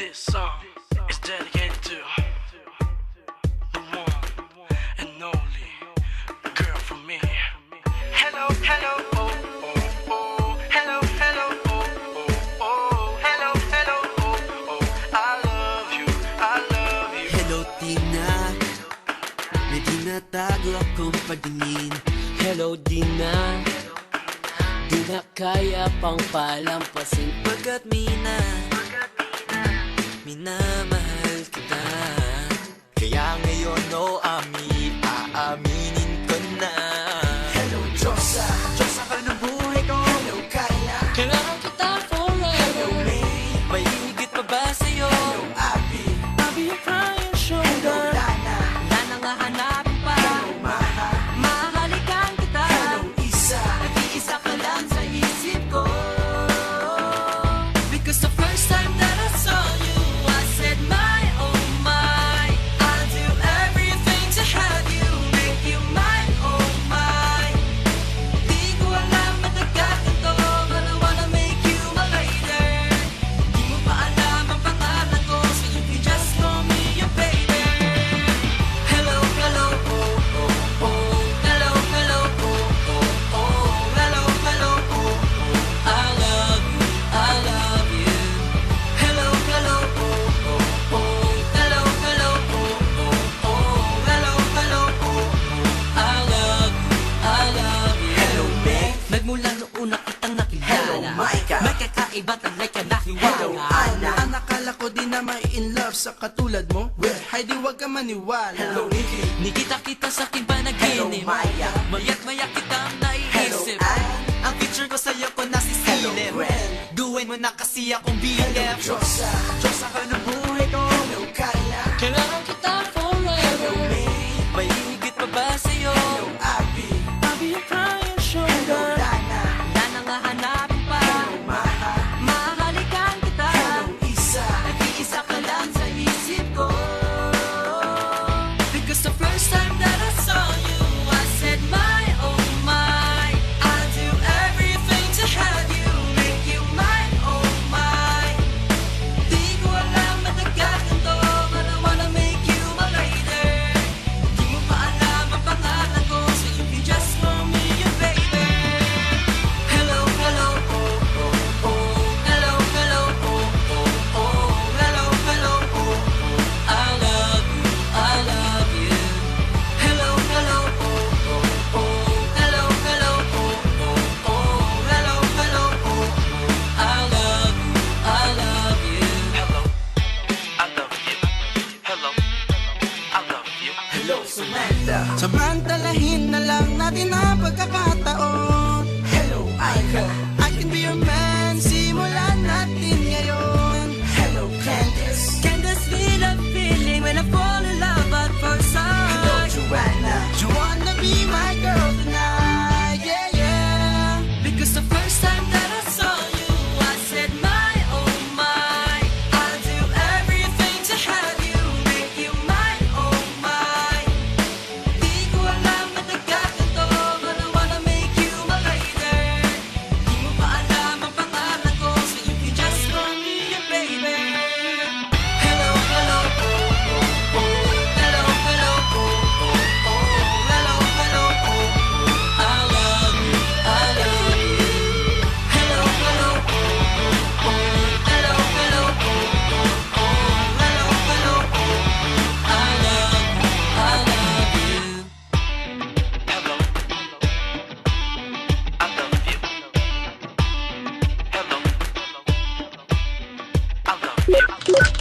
This song is dedicated to the one and only girl from me. Hello, hello, oh, oh, oh. Hello, hello, oh, oh, oh. Hello, hello, oh, oh. I love you, I love you. Hello Tina, may tinatago akong pagtingin. Hello Dina, di na kaya pang palampasin. Pagkat minamahal kita. Kaya ngayon aaminin ko na. Hello Diyosa, Diyosa ka ng buhay ko. Hello Kyla, Kailangan kita forever. Hello May, May higit pa ba sa'yo? Hello Abby, I'll be your crying Hello shoulder. Lana, Wala nang hahanapin pa. Hello Maha, Mahalikan kita. Hello Isa, Nag-iisa ka lang sa isip ko. Because the first time that I saw you, I said my oh my, I'll do everything to have you, make you mine oh my. Di ko alam ba't nagkaganto, but I wanna make you my lady. Di mo pa alam ang pangalan ko, so you can just call me your baby. Hello, hello, oh, oh, oh. Hello, hello, oh, oh, oh. Hello, hello, oh, oh. I love you, I love you. Hello, hello, oh, oh, oh. Hello, hello, oh, oh, oh. Hello, hello, oh, oh. I love you, I love you. Hello May, Nagmula noong una kitang nakilala. Hello Micah, May kakaiba talaga na Hello Anna, Ang akala ko di na may in love sa katulad mo. Well, hay di wag ka maniwala. Hello Nikki, Nikita sa aking Hello panaginip. Maya, Maya't maya kitang Hello naiisip. Ann, Ang picture ko sa'yo ko Hello nasisilip. Gwen, Duwin mo na kasi akong Hello BF. Diyosa, Diyosa ka ng buhay ko. Hello Kyla, Kailangan kita Hello forever. May, May higit pa ba sa'yo? Hello Abby, I'll be your crying Hello shoulder. Lana, Wala nang hahanapin pa. Hello Maha, Mahalikan kita. Hello Isa, Nag-iisa ka lang sa isip ko. Because the first time that I saw you, I said my oh my, I'll do everything to have you, make you mine oh my. Di ko alam ba't nagkaganto, but I wanna make you my lady. Di mo pa alam ang pangalan ko, so you can just call me your baby. Hello, hello, oh, oh, oh. Hello, hello, oh, oh, oh. Hello, hello, oh, oh. I love you, I love you. Hello, hello, oh, oh, oh. Hello, hello, oh, oh, oh. Hello, hello, oh, oh. I love you, I love you. Hello, I love you. Hello, I love you. Hello Samantha, Samantalahin na lang natin ang pagkakataon. Hello Ika, I can be your man, simulan natin ngayon. Hello Candice, Can this be the feeling when I fall in love at first Hello sight? Joanna, You wanna be my girl tonight, yeah, yeah. Because the first time that I saw you, I said my oh my, I'll do everything to have you, make you mine oh my. Di ko alam ba't nagkaganto, but I wanna make you my lady. Di mo pa alam ang pangalan ko, so you can just call me your baby. Hello, hello, oh, oh, oh. Hello, hello, oh, oh, oh. Hello, hello, oh, oh. I love you, I love you. Hello, hello, oh, oh, oh. Hello, hello, oh, oh, oh. Hello, hello, oh. I love you, I love you. Hello, I love you. Hello, I love you.